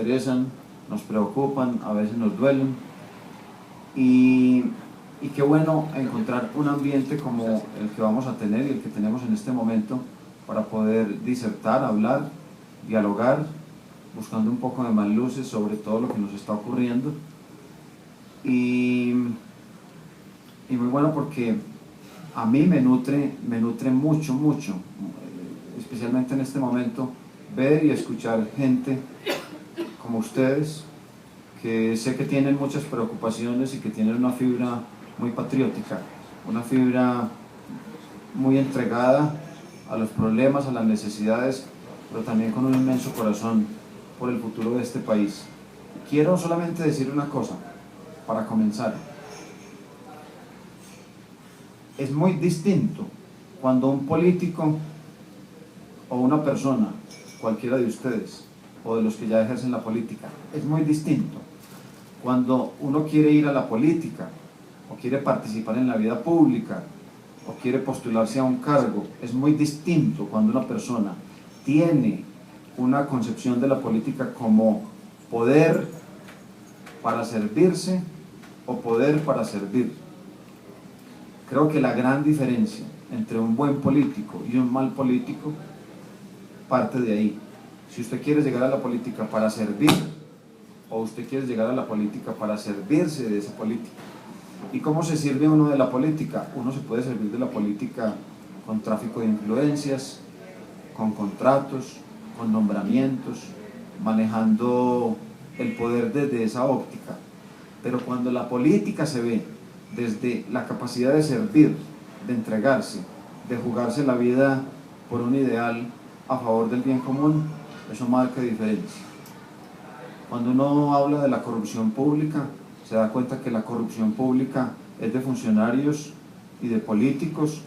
interesan, nos preocupan, a veces nos duelen, y qué bueno encontrar un ambiente como el que vamos a tener y el que tenemos en este momento para poder disertar, hablar, dialogar, buscando un poco de más luces sobre todo lo que nos está ocurriendo, y muy bueno porque a mí me nutre mucho, especialmente en este momento, ver y escuchar gente como ustedes, que sé que tienen muchas preocupaciones y que tienen una fibra muy patriótica, una fibra muy entregada a los problemas, a las necesidades, pero también con un inmenso corazón por el futuro de este país. Quiero solamente decir una cosa, para comenzar. Es muy distinto cuando un político o una persona, cualquiera de ustedes, o de los que ya ejercen la política, es muy distinto cuando uno quiere ir a la política, o quiere participar en la vida pública, o quiere postularse a un cargo. Es muy distinto cuando una persona tiene una concepción de la política como poder para servirse o poder para servir. Creo que la gran diferencia entre un buen político y un mal político parte de ahí. Si usted quiere llegar a la política para servir, o usted quiere llegar a la política para servirse de esa política. ¿Y cómo se sirve uno de la política? Uno se puede servir de la política con tráfico de influencias, con contratos, con nombramientos, manejando el poder desde esa óptica. Pero cuando la política se ve desde la capacidad de servir, de entregarse, de jugarse la vida por un ideal a favor del bien común, eso marca diferencia. Cuando uno habla de la corrupción pública, se da cuenta que la corrupción pública es de funcionarios y de políticos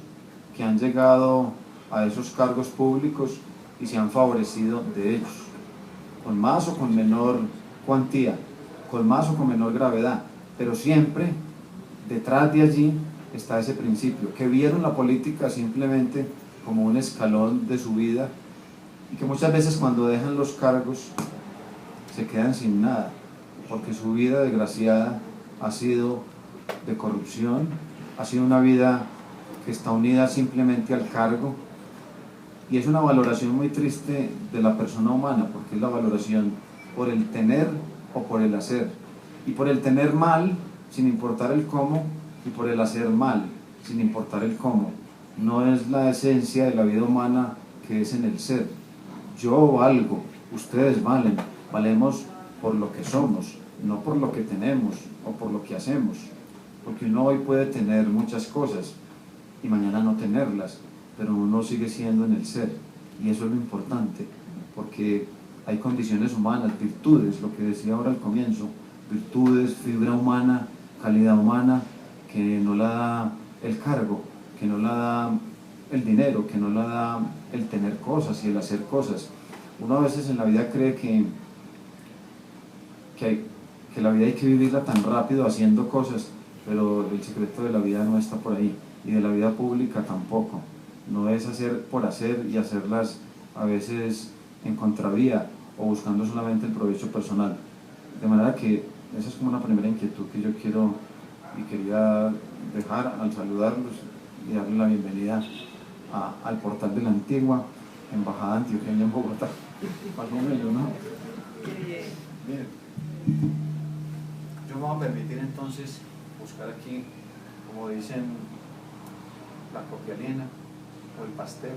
que han llegado a esos cargos públicos y se han favorecido de ellos, con más o con menor cuantía, con más o con menor gravedad, pero siempre detrás de allí está ese principio, que vieron la política simplemente como un escalón de su vida y que muchas veces cuando dejan los cargos se quedan sin nada, porque su vida desgraciada ha sido de corrupción, ha sido una vida que está unida simplemente al cargo, y es una valoración muy triste de la persona humana, porque es la valoración por el tener o por el hacer, y por el tener mal sin importar el cómo, y por el hacer mal sin importar el cómo. No es la esencia de la vida humana, que es en el ser. Yo valgo, ustedes valen, valemos por lo que somos, no por lo que tenemos o por lo que hacemos, porque uno hoy puede tener muchas cosas y mañana no tenerlas, pero uno sigue siendo en el ser, y eso es lo importante, porque hay condiciones humanas, virtudes, lo que decía ahora al comienzo, virtudes, fibra humana, calidad humana, que no la da el cargo, que no la da el dinero, que no la da el tener cosas y el hacer cosas. Uno a veces en la vida cree que la vida hay que vivirla tan rápido haciendo cosas, pero el secreto de la vida no está por ahí, y de la vida pública tampoco. No es hacer por hacer y hacerlas a veces en contravía o buscando solamente el provecho personal. De manera que esa es como una primera inquietud que yo quiero y quería dejar al saludarlos y darle la bienvenida al portal de la antigua Embajada Antioqueña en Bogotá. Más o menos, ¿no? Bien. Yo me voy a permitir entonces buscar aquí, como dicen, la copialina o el pastel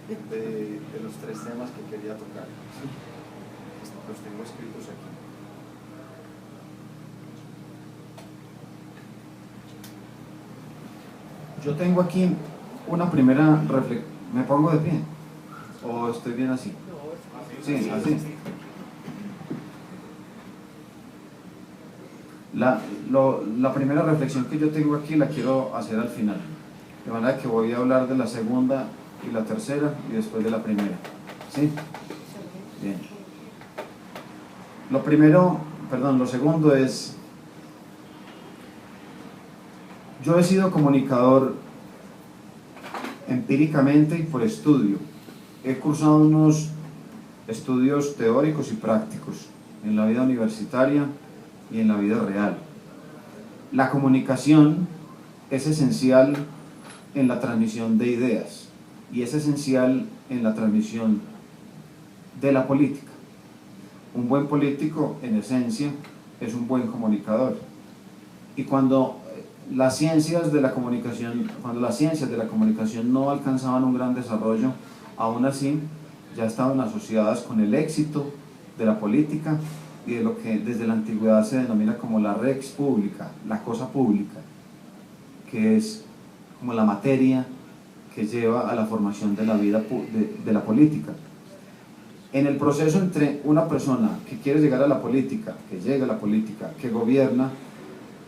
de los tres temas que quería tocar. ¿Sí? Los tengo escritos aquí. Yo tengo aquí una primera reflexión. ¿Me pongo de pie? ¿O estoy bien así? Sí, así. La primera reflexión que yo tengo aquí la quiero hacer al final, de manera que voy a hablar de la segunda y la tercera y después de la primera. ¿Sí? Bien. Lo segundo es, yo he sido comunicador empíricamente y por estudio. He cursado unos estudios teóricos y prácticos en la vida universitaria y en la vida real. La comunicación es esencial en la transmisión de ideas y es esencial en la transmisión de la política. Un buen político, en esencia, es un buen comunicador. Y cuando las ciencias de la comunicación no alcanzaban un gran desarrollo, aún así ya estaban asociadas con el éxito de la política y de lo que desde la antigüedad se denomina como la rex pública, la cosa pública, que es como la materia que lleva a la formación de la vida de la política. En el proceso entre una persona que quiere llegar a la política, que llega a la política, que gobierna,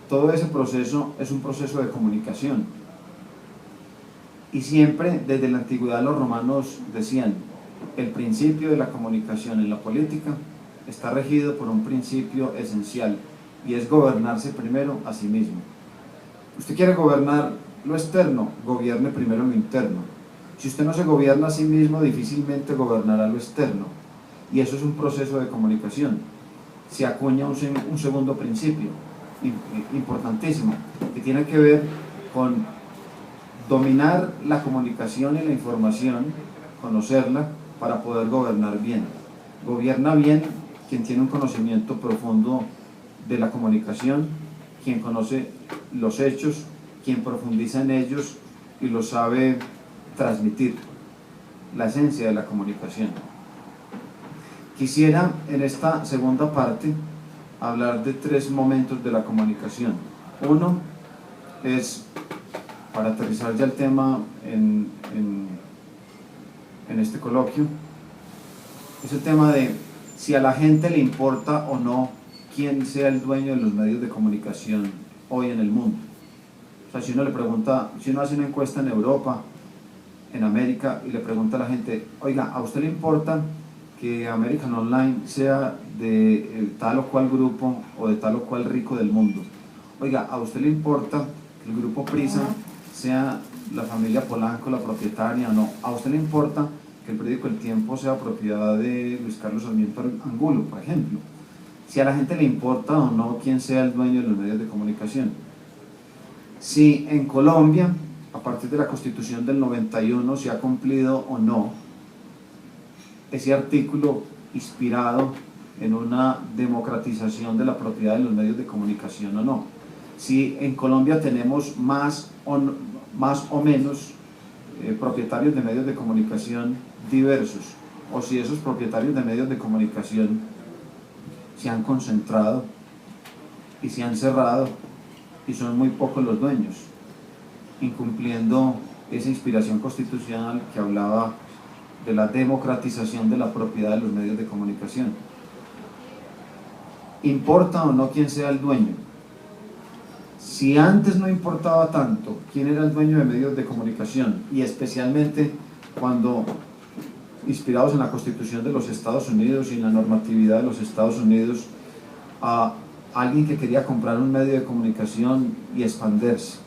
todo ese proceso es un proceso de comunicación. Y siempre desde la antigüedad los romanos decían, el principio de la comunicación en la política está regido por un principio esencial, y es gobernarse primero a sí mismo. Usted quiere gobernar lo externo, gobierne primero lo interno. Si usted no se gobierna a sí mismo, difícilmente gobernará lo externo. Y eso es un proceso de comunicación. Se acuña un segundo principio, importantísimo, que tiene que ver con dominar la comunicación y la información, conocerla, para poder gobernar bien. Gobierna bien quien tiene un conocimiento profundo de la comunicación, quien conoce los hechos, quien profundiza en ellos y los sabe transmitir, la esencia de la comunicación. Quisiera en esta segunda parte hablar de 3 momentos de la comunicación. Uno es, para aterrizar ya el tema en este coloquio, es el tema de si a la gente le importa o no quién sea el dueño de los medios de comunicación hoy en el mundo. O sea, si uno le pregunta, si uno hace una encuesta en Europa, en América, y le pregunta a la gente, oiga, ¿a usted le importa que American Online sea de tal o cual grupo o de tal o cual rico del mundo? Oiga, ¿a usted le importa que el grupo Prisa sea la familia Polanco la propietaria o no? ¿A usted le importa que el periódico El Tiempo sea propiedad de Luis Carlos Sarmiento Angulo, por ejemplo? Si a la gente le importa o no quién sea el dueño de los medios de comunicación. Si en Colombia, a partir de la Constitución del 91, se ha cumplido o no ese artículo inspirado en una democratización de la propiedad de los medios de comunicación o no. Si en Colombia tenemos más o menos propietarios de medios de comunicación diversos, o si esos propietarios de medios de comunicación se han concentrado y se han cerrado y son muy pocos los dueños, incumpliendo esa inspiración constitucional que hablaba de la democratización de la propiedad de los medios de comunicación. ¿Importa o no quién sea el dueño? Si antes no importaba tanto quién era el dueño de medios de comunicación, y especialmente cuando, inspirados en la Constitución de los Estados Unidos y en la normatividad de los Estados Unidos, a alguien que quería comprar un medio de comunicación y expandirse,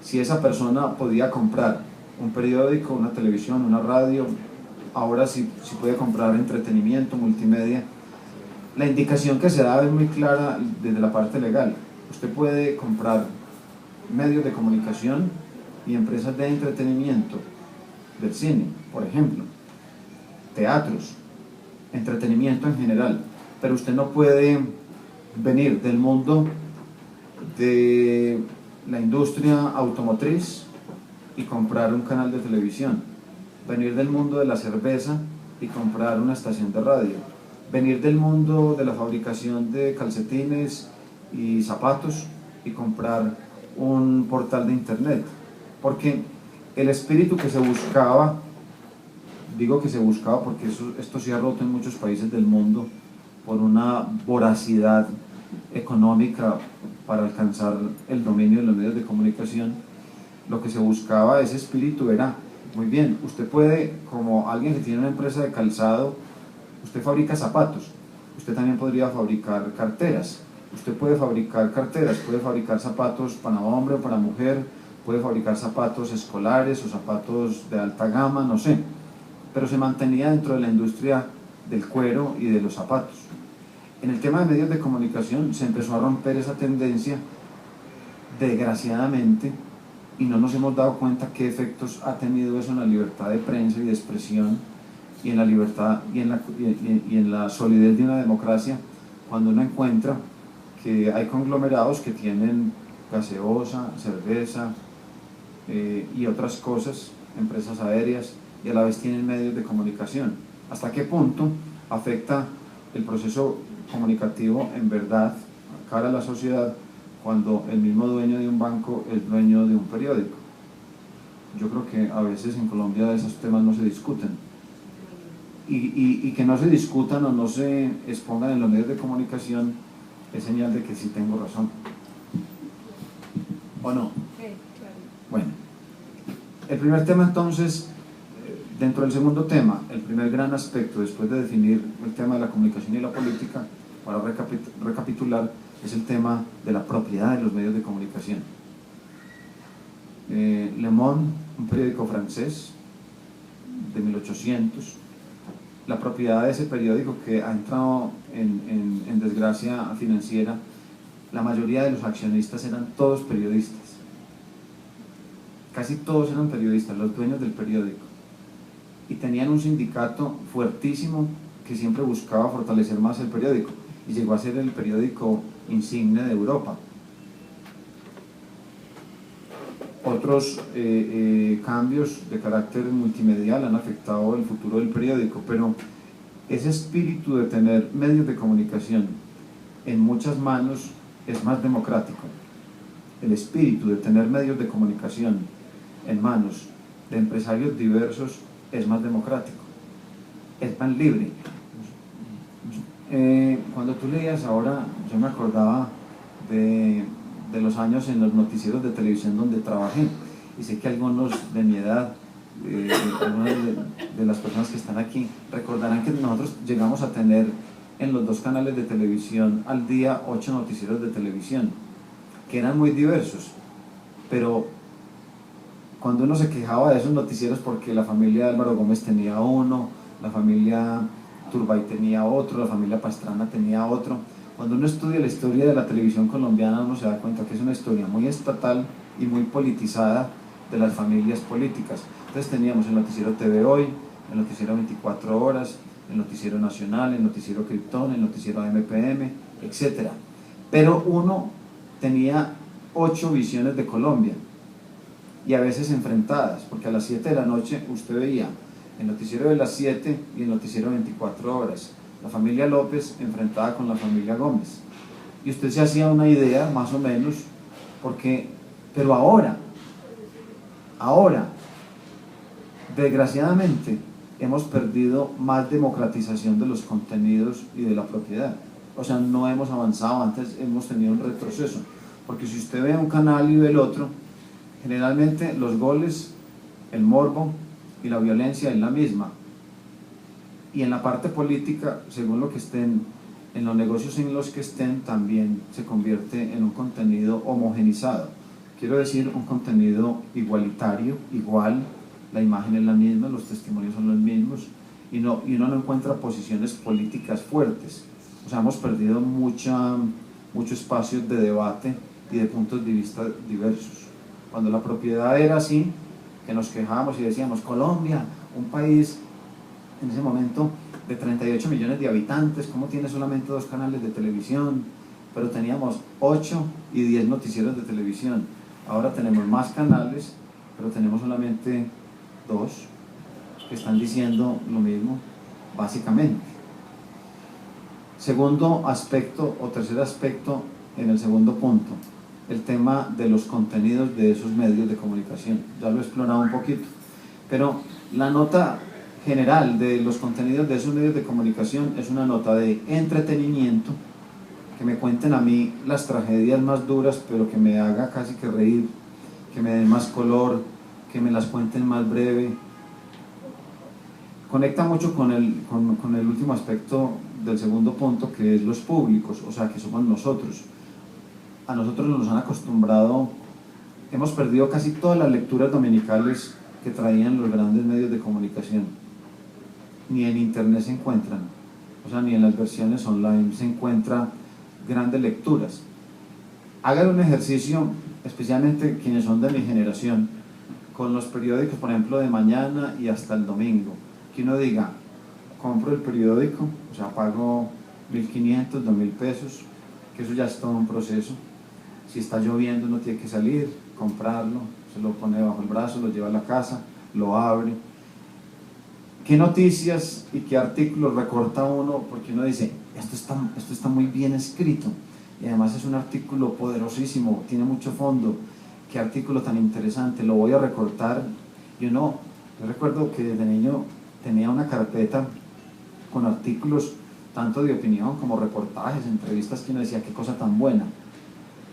si esa persona podía comprar un periódico, una televisión, una radio, ahora sí puede comprar entretenimiento, multimedia. La indicación que se da es muy clara desde la parte legal. Usted puede comprar medios de comunicación y empresas de entretenimiento, del cine, por ejemplo, teatros, entretenimiento en general, pero usted no puede venir del mundo de la industria automotriz y comprar un canal de televisión, venir del mundo de la cerveza y comprar una estación de radio, venir del mundo de la fabricación de calcetines y zapatos y comprar un portal de internet, porque el espíritu que se buscaba, digo que se buscaba porque esto se ha roto en muchos países del mundo por una voracidad económica para alcanzar el dominio de los medios de comunicación. Lo que se buscaba, ese espíritu era, muy bien, usted puede, como alguien que tiene una empresa de calzado, usted fabrica zapatos, usted también podría fabricar carteras, usted puede fabricar carteras, puede fabricar zapatos para hombre o para mujer, puede fabricar zapatos escolares o zapatos de alta gama, no sé, pero se mantenía dentro de la industria del cuero y de los zapatos. En el tema de medios de comunicación se empezó a romper esa tendencia, desgraciadamente, y no nos hemos dado cuenta qué efectos ha tenido eso en la libertad de prensa y de expresión, y en la libertad y en la solidez de una democracia, cuando uno encuentra que hay conglomerados que tienen gaseosa, cerveza y otras cosas, empresas aéreas, y a la vez tienen medios de comunicación. ¿Hasta qué punto afecta el proceso comunicativo en verdad cara a la sociedad cuando el mismo dueño de un banco es dueño de un periódico? Yo creo que a veces en Colombia esos temas no se discuten, y que no se discutan o no se expongan en los medios de comunicación es señal de que sí tengo razón, ¿o no? Bueno, el primer tema entonces, dentro del segundo tema, el primer gran aspecto después de definir el tema de la comunicación y la política, para recapitular, es el tema de la propiedad de los medios de comunicación. Le Monde, un periódico francés de 1800, la propiedad de ese periódico, que ha entrado en desgracia financiera, la mayoría de los accionistas eran todos periodistas, casi todos eran periodistas, los dueños del periódico, y tenían un sindicato fuertísimo que siempre buscaba fortalecer más el periódico, y llegó a ser el periódico insigne de Europa. Otros cambios de carácter multimedial han afectado el futuro del periódico, pero ese espíritu de tener medios de comunicación en muchas manos es más democrático. El espíritu de tener medios de comunicación en manos de empresarios diversos es más democrático, es más libre. Cuando tú leías ahora, yo me acordaba de los años en los noticieros de televisión donde trabajé, y sé que algunos de mi edad, algunas de las personas que están aquí, recordarán que nosotros llegamos a tener en los 2 canales de televisión al día 8 noticieros de televisión, que eran muy diversos, pero cuando uno se quejaba de esos noticieros porque la familia Álvaro Gómez tenía uno, la familia Turbay tenía otro, la familia Pastrana tenía otro, cuando uno estudia la historia de la televisión colombiana, uno se da cuenta que es una historia muy estatal y muy politizada de las familias políticas. Entonces teníamos el noticiero TV Hoy, el noticiero 24 horas, el noticiero Nacional, el noticiero Krypton, el noticiero MPM, etc. Pero uno tenía 8 visiones de Colombia, y a veces enfrentadas, porque a las 7 de la noche usted veía el noticiero de las 7 y el noticiero 24 horas, la familia López enfrentada con la familia Gómez, y usted se hacía una idea más o menos, pero ahora, desgraciadamente, hemos perdido más democratización de los contenidos y de la propiedad. O sea, no hemos avanzado, antes hemos tenido un retroceso, porque si usted ve un canal y ve el otro, generalmente los goles, el morbo y la violencia es la misma. Y en la parte política, según lo que estén, en los negocios en los que estén, también se convierte en un contenido homogenizado. Quiero decir, un contenido igualitario, igual, la imagen es la misma, los testimonios son los mismos, y uno no encuentra posiciones políticas fuertes. O sea, hemos perdido mucho espacio de debate y de puntos de vista diversos. Cuando la propiedad era así, que nos quejábamos y decíamos, Colombia, un país en ese momento de 38 millones de habitantes, ¿cómo tiene solamente 2 canales de televisión? Pero teníamos 8 y 10 noticieros de televisión. Ahora tenemos más canales, pero tenemos solamente 2 que están diciendo lo mismo, básicamente. Segundo aspecto, o tercer aspecto en el segundo punto, el tema de los contenidos de esos medios de comunicación. Ya lo he explorado un poquito, pero la nota general de los contenidos de esos medios de comunicación es una nota de entretenimiento, que me cuenten a mí las tragedias más duras, pero que me haga casi que reír, que me den más color, que me las cuenten más breve. Conecta mucho con el último aspecto del segundo punto, que es los públicos, o sea, que somos nosotros. A nosotros nos han acostumbrado, hemos perdido casi todas las lecturas dominicales que traían los grandes medios de comunicación. Ni en internet se encuentran. o sea, ni en las versiones online se encuentra grandes lecturas. Hagan un ejercicio, especialmente quienes son de mi generación, con los periódicos, por ejemplo, de mañana y hasta el domingo, que uno diga, compro el periódico, o sea, pago 1.500, 2.000 pesos, que eso ya es todo un proceso. Si está lloviendo uno tiene que salir, comprarlo, se lo pone bajo el brazo, lo lleva a la casa, lo abre. ¿Qué noticias y qué artículos recorta uno? Porque uno dice, esto está muy bien escrito, y además es un artículo poderosísimo, tiene mucho fondo, qué artículo tan interesante, lo voy a recortar. Y yo recuerdo que desde niño tenía una carpeta con artículos tanto de opinión como reportajes, entrevistas, que uno decía, qué cosa tan buena.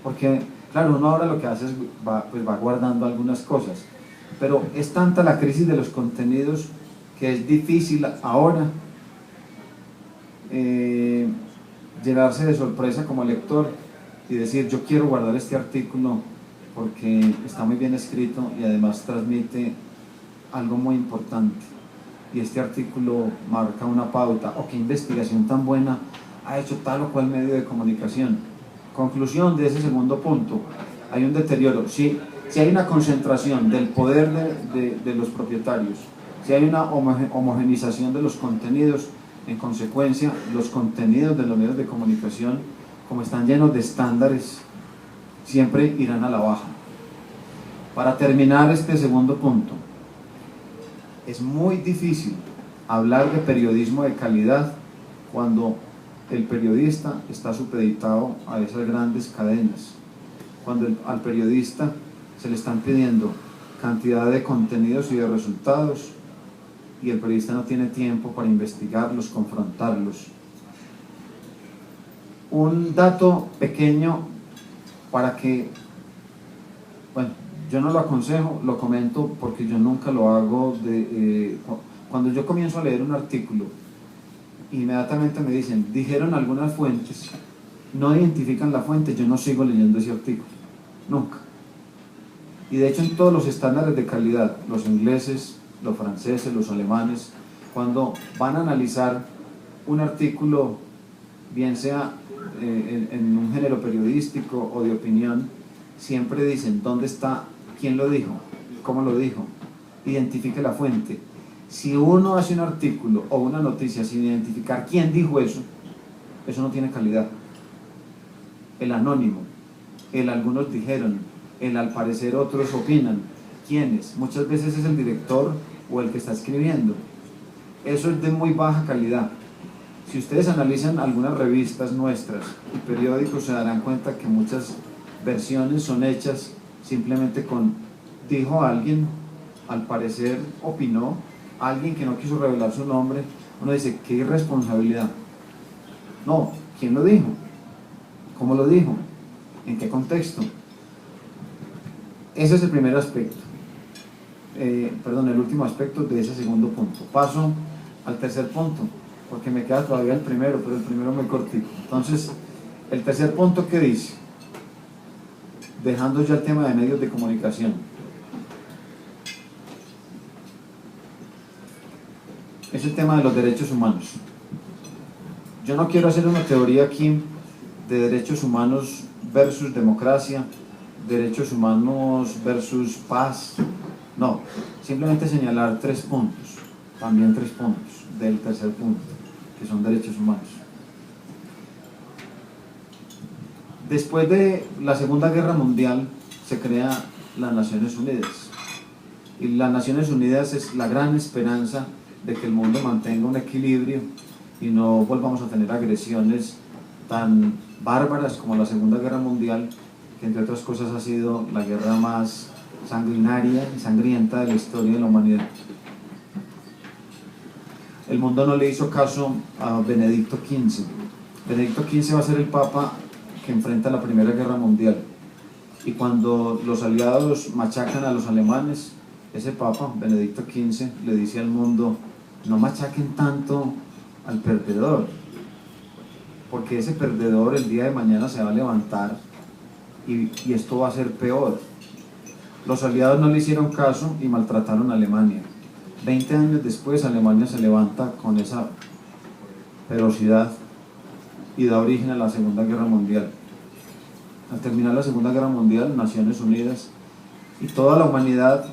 Porque, claro, uno ahora lo que hace es va guardando algunas cosas, pero es tanta la crisis de los contenidos que es difícil ahora llenarse de sorpresa como lector y decir, yo quiero guardar este artículo porque está muy bien escrito y además transmite algo muy importante, y este artículo marca una pauta, o qué investigación tan buena ha hecho tal o cual medio de comunicación. Conclusión de ese segundo punto: hay un deterioro. Si hay una concentración del poder de los propietarios, si hay una homogenización de los contenidos, en consecuencia los contenidos de los medios de comunicación, como están llenos de estándares, siempre irán a la baja. Para terminar este segundo punto, es muy difícil hablar de periodismo de calidad cuando el periodista está supeditado a esas grandes cadenas, cuando al periodista se le están pidiendo cantidad de contenidos y de resultados, y el periodista no tiene tiempo para investigarlos, confrontarlos. Un dato pequeño para que, bueno, yo no lo aconsejo, lo comento porque yo nunca lo hago. Cuando yo comienzo a leer un artículo, inmediatamente me dicen, dijeron algunas fuentes, no identifican la fuente, yo no sigo leyendo ese artículo, nunca. Y de hecho en todos los estándares de calidad, los ingleses, los franceses, los alemanes, cuando van a analizar un artículo, bien sea en un género periodístico o de opinión, siempre dicen dónde está, quién lo dijo, cómo lo dijo, identifique la fuente. Si uno hace un artículo o una noticia sin identificar quién dijo eso, eso no tiene calidad. El anónimo, el algunos dijeron, el al parecer otros opinan, ¿quiénes? Muchas veces es el director o el que está escribiendo. Eso es de muy baja calidad. Si ustedes analizan algunas revistas nuestras y periódicos, se darán cuenta que muchas versiones son hechas simplemente con dijo alguien, al parecer opinó, alguien que no quiso revelar su nombre. Uno dice, qué irresponsabilidad. No, ¿quién lo dijo? ¿Cómo lo dijo? ¿En qué contexto? Ese es el primer aspecto. El último aspecto de ese segundo punto. Paso al tercer punto, porque me queda todavía el primero, pero el primero muy cortito. Entonces, el tercer punto, ¿qué dice? Dejando ya el tema de medios de comunicación. Es el tema de los derechos humanos. Yo no quiero hacer una teoría aquí de derechos humanos versus democracia, derechos humanos versus paz. No, simplemente señalar 3 puntos, también 3 puntos del tercer punto, que son derechos humanos. Después de la Segunda Guerra Mundial se crea las Naciones Unidas, y las Naciones Unidas es la gran esperanza de que el mundo mantenga un equilibrio y no volvamos a tener agresiones tan bárbaras como la Segunda Guerra Mundial, que entre otras cosas ha sido la guerra más sanguinaria y sangrienta de la historia de la humanidad. El mundo no le hizo caso a Benedicto XV. Benedicto XV va a ser el papa que enfrenta la Primera Guerra Mundial, y cuando los aliados machacan a los alemanes, ese papa, Benedicto XV, le dice al mundo, no machaquen tanto al perdedor, porque ese perdedor el día de mañana se va a levantar y esto va a ser peor. Los aliados no le hicieron caso y maltrataron a Alemania. 20 años después Alemania se levanta con esa ferocidad y da origen a la Segunda Guerra Mundial. Al terminar la Segunda Guerra Mundial, Naciones Unidas y toda la humanidad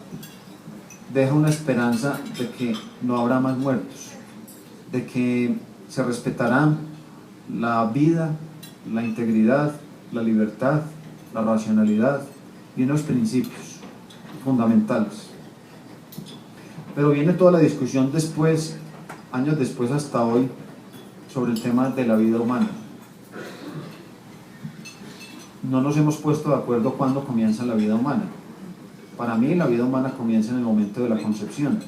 deja una esperanza de que no habrá más muertos, de que se respetarán la vida, la integridad, la libertad, la racionalidad y unos principios fundamentales. Pero viene toda la discusión después, años después hasta hoy, sobre el tema de la vida humana. No nos hemos puesto de acuerdo cuándo comienza la vida humana. Para mí la vida humana comienza en el momento de la concepción.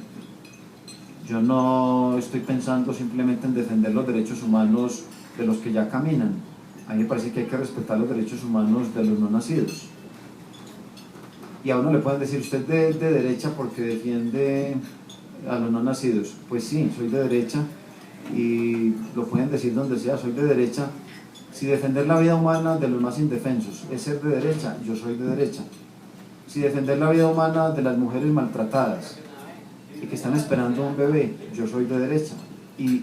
Yo no estoy pensando simplemente en defender los derechos humanos de los que ya caminan. A mí me parece que hay que respetar los derechos humanos de los no nacidos. Y a uno le pueden decir, usted es de derecha porque defiende a los no nacidos. Pues sí, soy de derecha y lo pueden decir donde sea, soy de derecha. Si defender la vida humana de los más indefensos es ser de derecha, yo soy de derecha. Si defender la vida humana de las mujeres maltratadas y que están esperando un bebé, yo soy de derecha. Y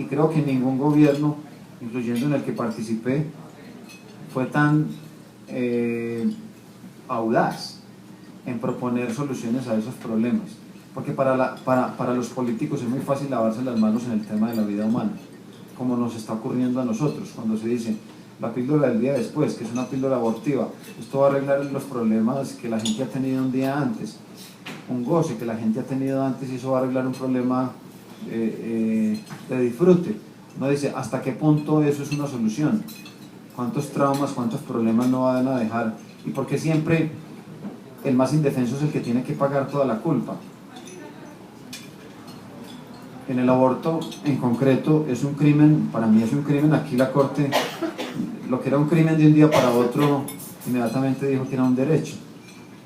creo que ningún gobierno, incluyendo en el que participé, fue tan audaz en proponer soluciones a esos problemas. Porque para los políticos es muy fácil lavarse las manos en el tema de la vida humana, como nos está ocurriendo a nosotros, cuando se dice la píldora del día después, que es una píldora abortiva, esto va a arreglar los problemas que la gente ha tenido un día antes, un goce que la gente ha tenido antes, y eso va a arreglar un problema de disfrute. Uno dice, ¿hasta qué punto eso es una solución? ¿Cuántos traumas, cuántos problemas no van a dejar? ¿Y por qué siempre el más indefenso es el que tiene que pagar toda la culpa? En el aborto en concreto es un crimen, para mí es un crimen. Aquí la Corte, lo que era un crimen de un día para otro, inmediatamente dijo que era un derecho,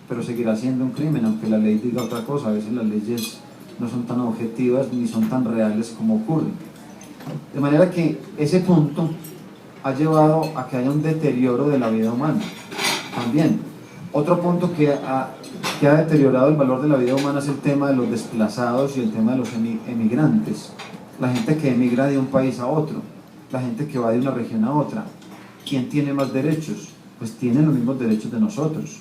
pero seguirá siendo un crimen, aunque la ley diga otra cosa. A veces las leyes no son tan objetivas ni son tan reales como ocurren. De manera que ese punto ha llevado a que haya un deterioro de la vida humana. También, otro punto que ha deteriorado el valor de la vida humana es el tema de los desplazados y el tema de los emigrantes. La gente que emigra de un país a otro, la gente que va de una región a otra. ¿Quién tiene más derechos? Pues tienen los mismos derechos de nosotros.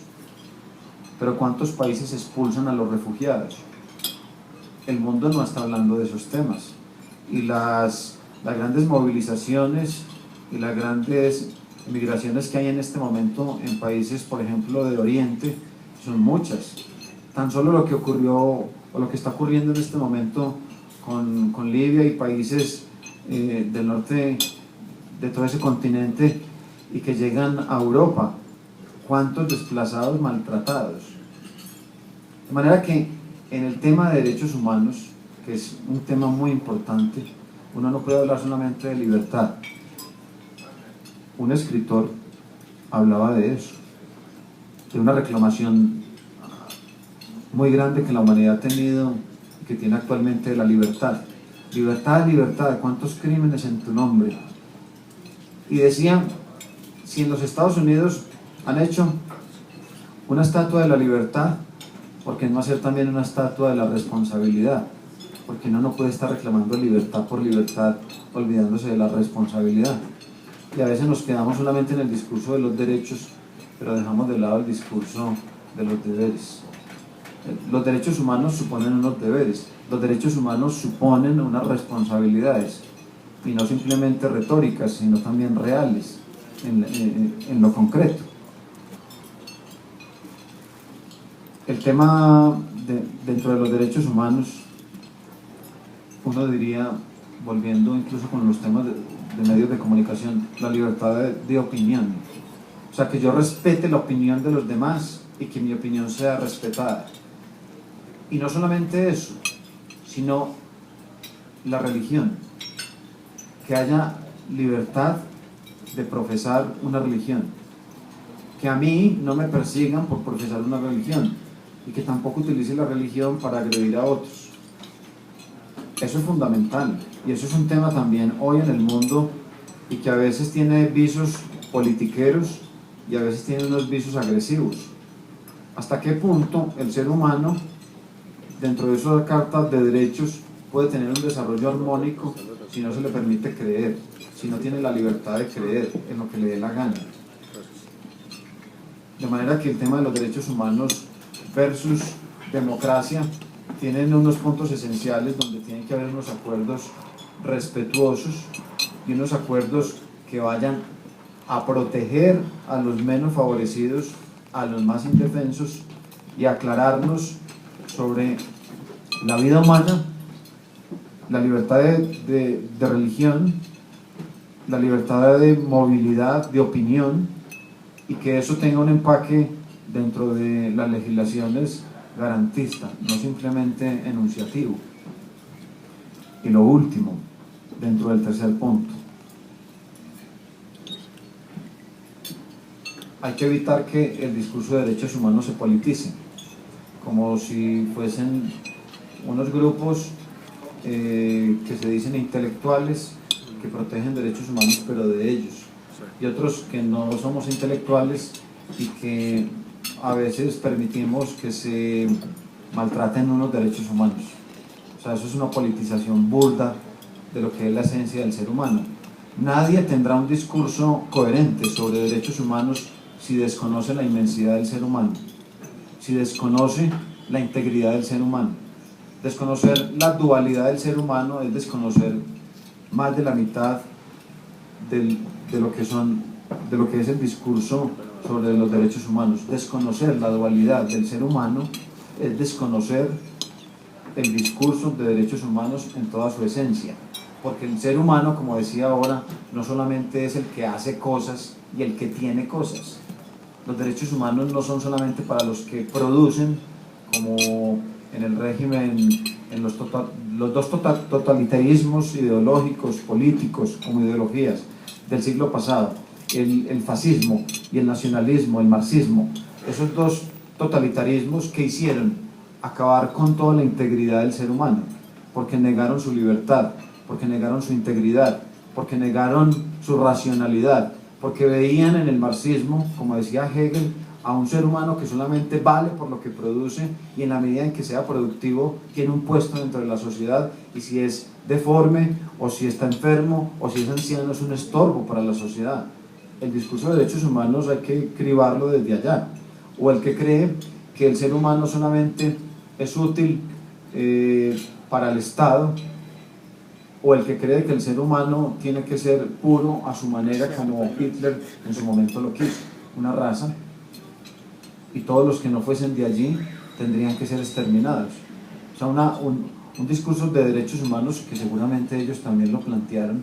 Pero ¿cuántos países expulsan a los refugiados? El mundo no está hablando de esos temas. Y las grandes movilizaciones y las grandes migraciones que hay en este momento en países, por ejemplo, de Oriente, son muchas. Tan solo lo que ocurrió o lo que está ocurriendo en este momento con Libia y países del norte de todo ese continente y que llegan a Europa. ¿Cuántos desplazados maltratados? De manera que en el tema de derechos humanos, que es un tema muy importante, uno no puede hablar solamente de libertad. Un escritor hablaba de eso, de una reclamación muy grande que la humanidad ha tenido, que tiene actualmente, de la libertad. Libertad, libertad, ¿cuántos crímenes en tu nombre? Y decía, si en los Estados Unidos han hecho una estatua de la libertad, ¿por qué no hacer también una estatua de la responsabilidad? Porque no puede estar reclamando libertad por libertad, olvidándose de la responsabilidad. Y a veces nos quedamos solamente en el discurso de los derechos, pero dejamos de lado el discurso de los deberes. Los derechos humanos suponen unos deberes, los derechos humanos suponen unas responsabilidades, y no simplemente retóricas, sino también reales, en lo concreto. El tema dentro de los derechos humanos, uno diría, volviendo incluso con los temas de medios de comunicación, la libertad de opinión. O sea, que yo respete la opinión de los demás y que mi opinión sea respetada. Y no solamente eso, sino la religión. Que haya libertad de profesar una religión. Que a mí no me persigan por profesar una religión y que tampoco utilice la religión para agredir a otros. Eso es fundamental, y eso es un tema también hoy en el mundo, y que a veces tiene visos politiqueros y a veces tiene unos visos agresivos. ¿Hasta qué punto el ser humano, dentro de esas cartas de derechos, puede tener un desarrollo armónico si no se le permite creer, si no tiene la libertad de creer en lo que le dé la gana. De manera que el tema de los derechos humanos versus democracia tienen unos puntos esenciales donde tienen que haber unos acuerdos respetuosos y unos acuerdos que vayan a proteger a los menos favorecidos, a los más indefensos, y aclararnos sobre la vida humana, la libertad de religión, la libertad de movilidad, de opinión, y que eso tenga un empaque dentro de las legislaciones garantista, no simplemente enunciativo. Y lo último, dentro del tercer punto, hay que evitar que el discurso de derechos humanos se politice, como si fuesen unos grupos que se dicen intelectuales, que protegen derechos humanos, pero de ellos, y otros que no somos intelectuales y que a veces permitimos que se maltraten unos derechos humanos. O sea, eso es una politización burda de lo que es la esencia del ser humano. Nadie tendrá un discurso coherente sobre derechos humanos si desconoce la inmensidad del ser humano, si desconoce la integridad del ser humano. Desconocer la dualidad del ser humano es desconocer más de la mitad de lo que es el discurso sobre los derechos humanos. Desconocer la dualidad del ser humano es desconocer el discurso de derechos humanos en toda su esencia, porque el ser humano, como decía ahora, no solamente es el que hace cosas y el que tiene cosas. Los derechos humanos no son solamente para los que producen, como en el régimen, en los dos totalitarismos ideológicos, políticos, como ideologías del siglo pasado, el fascismo y el nacionalismo, el marxismo. Esos dos totalitarismos que hicieron acabar con toda la integridad del ser humano, porque negaron su libertad, porque negaron su integridad, porque negaron su racionalidad, porque veían en el marxismo, como decía Hegel, a un ser humano que solamente vale por lo que produce, y en la medida en que sea productivo tiene un puesto dentro de la sociedad, y si es deforme, o si está enfermo, o si es anciano, es un estorbo para la sociedad. El discurso de derechos humanos hay que cribarlo desde allá. O el que cree que el ser humano solamente es útil para el Estado, o el que cree que el ser humano tiene que ser puro a su manera, como Hitler en su momento lo quiso, una raza, y todos los que no fuesen de allí tendrían que ser exterminados. O sea, un discurso de derechos humanos que seguramente ellos también lo plantearon,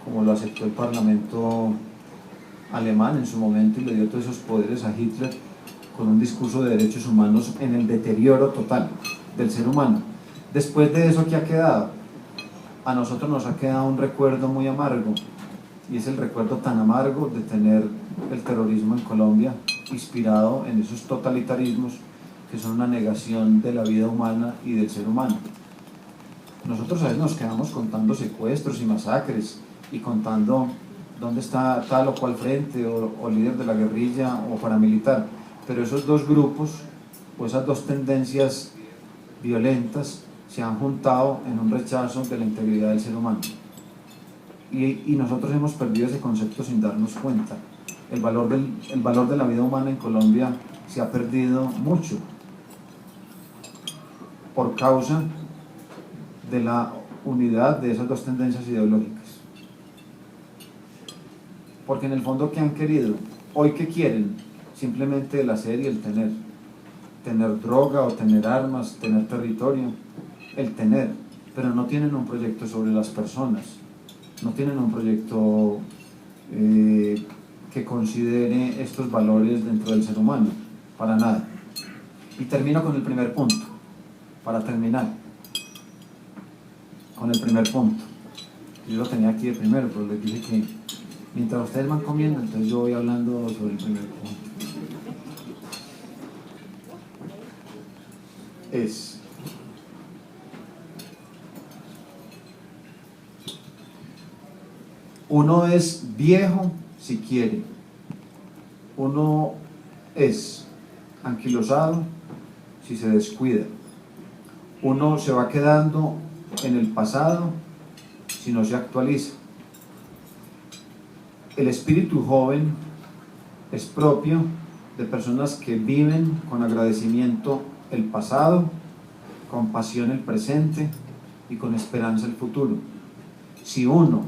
como lo aceptó el Parlamento alemán en su momento y le dio todos esos poderes a Hitler, con un discurso de derechos humanos en el deterioro total del ser humano. Después de eso, ¿qué ha quedado? A nosotros nos ha quedado un recuerdo muy amargo, y es el recuerdo tan amargo de tener el terrorismo en Colombia, inspirado en esos totalitarismos que son una negación de la vida humana y del ser humano. Nosotros a veces nos quedamos contando secuestros y masacres, y contando dónde está tal o cual frente, o líder de la guerrilla o paramilitar, pero esos dos grupos, o esas dos tendencias violentas, se han juntado en un rechazo de la integridad del ser humano. Y nosotros hemos perdido ese concepto sin darnos cuenta. El valor de la vida humana en Colombia se ha perdido mucho por causa de la unidad de esas dos tendencias ideológicas. Porque en el fondo, ¿qué han querido? Hoy, ¿qué quieren? Simplemente el hacer y el tener. Tener droga o tener armas, tener territorio, el tener, pero no tienen un proyecto sobre las personas, no tienen un proyecto que considere estos valores dentro del ser humano, para nada. Y termino con el primer punto, para terminar, con el primer punto. Yo lo tenía aquí de primero, pero les dije que mientras ustedes van comiendo, entonces yo voy hablando sobre el primer punto. Uno es viejo si quiere, uno es anquilosado si se descuida, uno se va quedando en el pasado si no se actualiza. El espíritu joven es propio de personas que viven con agradecimiento el pasado, con pasión el presente y con esperanza el futuro. Si uno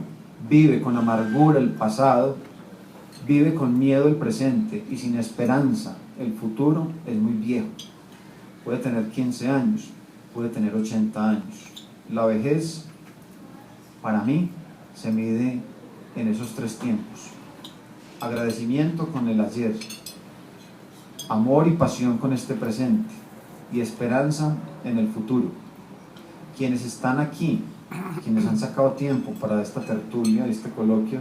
vive con amargura el pasado, vive con miedo el presente y sin esperanza el futuro, es muy viejo. Puede tener 15 años, puede tener 80 años. La vejez, para mí, se mide en esos tres tiempos: agradecimiento con el ayer, amor y pasión con este presente y esperanza en el futuro. Quienes están aquí, quienes han sacado tiempo para esta tertulia, este coloquio,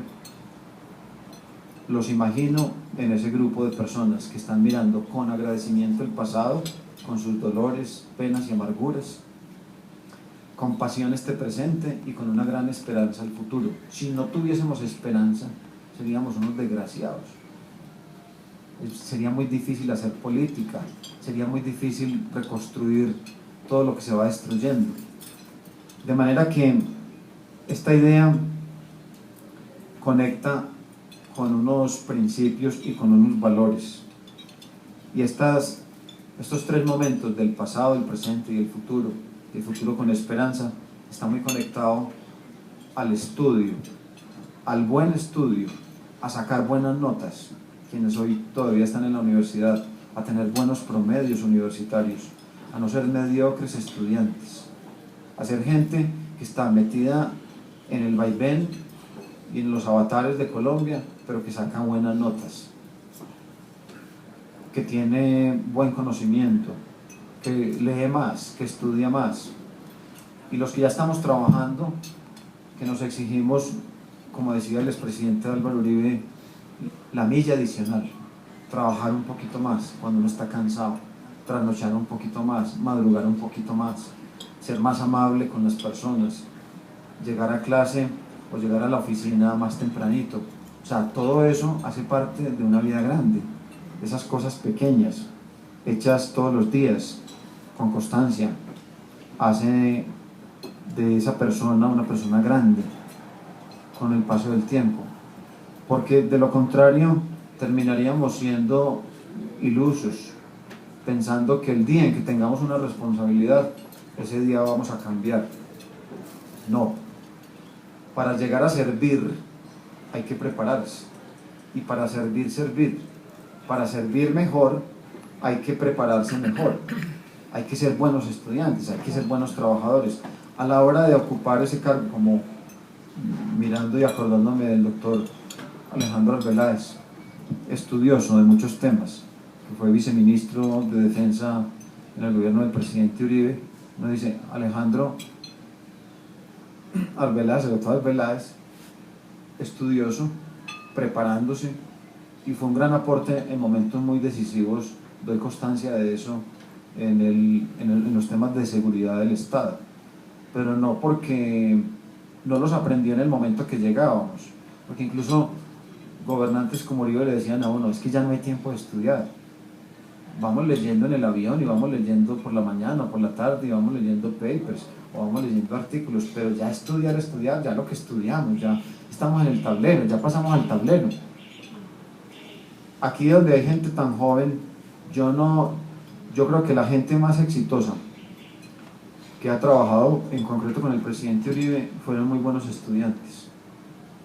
los imagino en ese grupo de personas que están mirando con agradecimiento el pasado, con sus dolores, penas y amarguras, con pasión este presente y con una gran esperanza al futuro. Si no tuviésemos esperanza, seríamos unos desgraciados. Sería muy difícil hacer política, sería muy difícil reconstruir todo lo que se va destruyendo. De manera que esta idea conecta con unos principios y con unos valores. Y estos tres momentos del pasado, el presente y el futuro con esperanza, está muy conectado al estudio, al buen estudio, a sacar buenas notas, quienes hoy todavía están en la universidad, a tener buenos promedios universitarios, a no ser mediocres estudiantes, a ser gente que está metida en el vaivén y en los avatares de Colombia, pero que saca buenas notas, que tiene buen conocimiento, que lee más, que estudia más. Y los que ya estamos trabajando, que nos exigimos, como decía el expresidente Álvaro Uribe, la milla adicional, trabajar un poquito más cuando uno está cansado, trasnochar un poquito más, madrugar un poquito más, ser más amable con las personas, llegar a clase o llegar a la oficina más tempranito. O sea, todo eso hace parte de una vida grande, esas cosas pequeñas, hechas todos los días, con constancia, hace de esa persona una persona grande con el paso del tiempo. Porque de lo contrario terminaríamos siendo ilusos, pensando que el día en que tengamos una responsabilidad, ese día vamos a cambiar. No. Para llegar a servir hay que prepararse, y para servir, para servir mejor hay que prepararse mejor, hay que ser buenos estudiantes, hay que ser buenos trabajadores. A la hora de ocupar ese cargo, como mirando y acordándome del doctor Alejandro Arbeláez, estudioso de muchos temas, que fue viceministro de Defensa en el gobierno del presidente Uribe, nos dice: Alejandro Arbeláez, el doctor Arbeláez, estudioso, preparándose, y fue un gran aporte en momentos muy decisivos, doy constancia de eso, en los temas de seguridad del Estado, pero no porque no los aprendió en el momento que llegábamos, porque incluso gobernantes como Uribe le decían a uno: es que ya no hay tiempo de estudiar, vamos leyendo en el avión y vamos leyendo por la mañana o por la tarde y vamos leyendo papers o vamos leyendo artículos, pero ya estudiar, ya lo que estudiamos, ya estamos en el tablero, ya pasamos al tablero. Aquí donde hay gente tan joven, yo creo que la gente más exitosa que ha trabajado en concreto con el presidente Uribe fueron muy buenos estudiantes,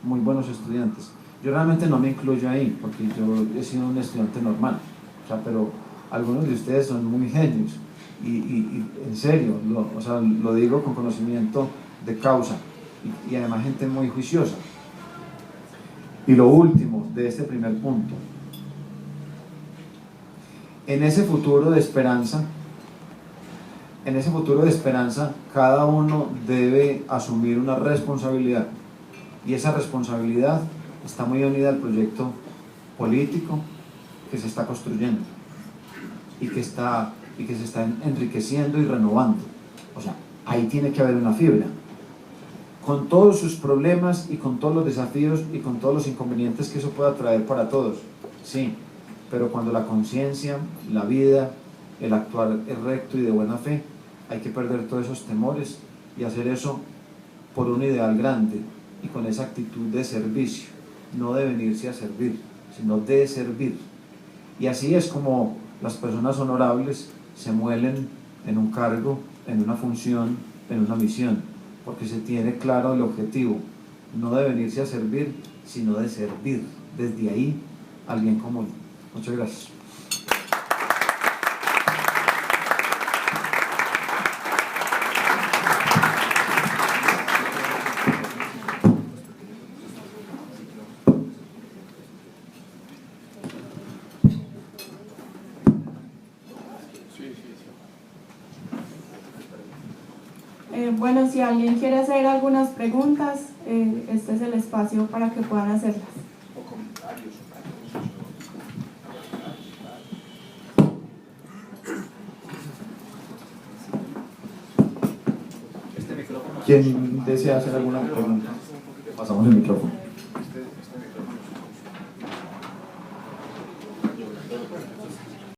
muy buenos estudiantes. Yo realmente no me incluyo ahí, porque yo he sido un estudiante normal, o sea, pero algunos de ustedes son muy genios, y en serio, lo digo con conocimiento de causa, y además gente muy juiciosa. Y lo último de este primer punto: en ese futuro de esperanza, cada uno debe asumir una responsabilidad, y esa responsabilidad está muy unida al proyecto político que se está construyendo y que se está enriqueciendo y renovando. O sea, ahí tiene que haber una fibra, con todos sus problemas y con todos los desafíos y con todos los inconvenientes que eso pueda traer para todos, sí, pero cuando la conciencia, la vida, el actuar es recto y de buena fe, hay que perder todos esos temores y hacer eso por un ideal grande y con esa actitud de servicio, no de venirse a servir, sino de servir. Y así es como las personas honorables se muelen en un cargo, en una función, en una misión, porque se tiene claro el objetivo, no de venirse a servir, sino de servir desde ahí al bien común. Muchas gracias. Bueno, si alguien quiere hacer algunas preguntas, este es el espacio para que puedan hacerlas. O comentarios. ¿Quién desea hacer alguna pregunta? Pasamos el micrófono.